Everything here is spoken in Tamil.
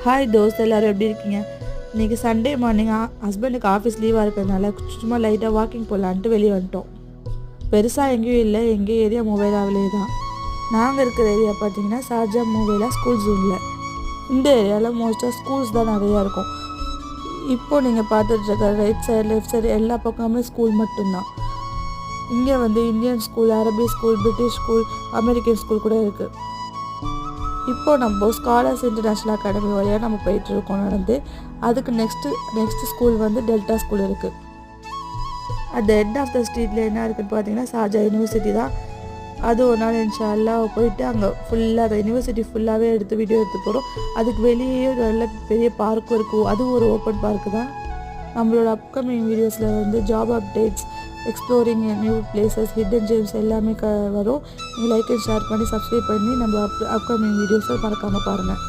ஹாய் தோஸ்த், எல்லோரும் எப்படி இருக்கீங்க? இன்றைக்கி சண்டே மார்னிங் ஹஸ்பண்டுக்கு ஆஃபீஸ் லீவாக இருக்கிறதுனால சும்மா லைட்டாக வாக்கிங் போகலான்ட்டு வெளியே வந்துட்டோம். பெருசாக எங்கேயும் இல்லை, எங்கள் ஏரியா மூவேலாவிலே தான். நாங்கள் இருக்கிற ஏரியா பார்த்திங்கன்னா ஷார்ஜா மூவேலா ஸ்கூல் ஜோனில். இந்த ஏரியாவில் மோஸ்ட்டாக ஸ்கூல்ஸ் தான் நிறையா இருக்கும். இப்போது நீங்கள் பார்த்துட்ருக்க ரைட் சைடு லெஃப்ட் சைடு எல்லா பக்கமுமே ஸ்கூல் மட்டும்தான். இங்கே வந்து இந்தியன் ஸ்கூல், அரபி school, British school, American school கூட இருக்குது. இப்போது நம்ம ஸ்காலர்ஸ் இன்டர்நேஷ்னல் அகாடமி வழியாக நம்ம போயிட்டுருக்கோம் நடந்து. அதுக்கு நெக்ஸ்ட்டு ஸ்கூல் வந்து டெல்டா ஸ்கூல் இருக்குது. At the end of the ஸ்ட்ரீட்டில் என்ன இருக்குதுன்னு பார்த்தீங்கன்னா ஷார்ஜா யூனிவர்சிட்டி தான். அது ஒரு நாள் இன்ஷா அல்லாஹ் போயிட்டு அங்கே ஃபுல்லாக அந்த யூனிவர்சிட்டி ஃபுல்லாகவே வீடியோ எடுத்து போகிறோம். அதுக்கு வெளியே நல்ல பெரிய பார்க்கும் இருக்கும். அதுவும் ஒரு ஓப்பன் பார்க்கு தான். நம்மளோட அப்கமிங் வீடியோஸில் வந்து job updates, exploring new places, hidden James எல்லாமே வரும். நீங்கள் லைக் அண்ட் ஷேர் பண்ணி சப்ஸ்கிரைப் பண்ணி நம்ம அப்கமிங் வீடியோஸை மறக்காமல் பாருங்கள்.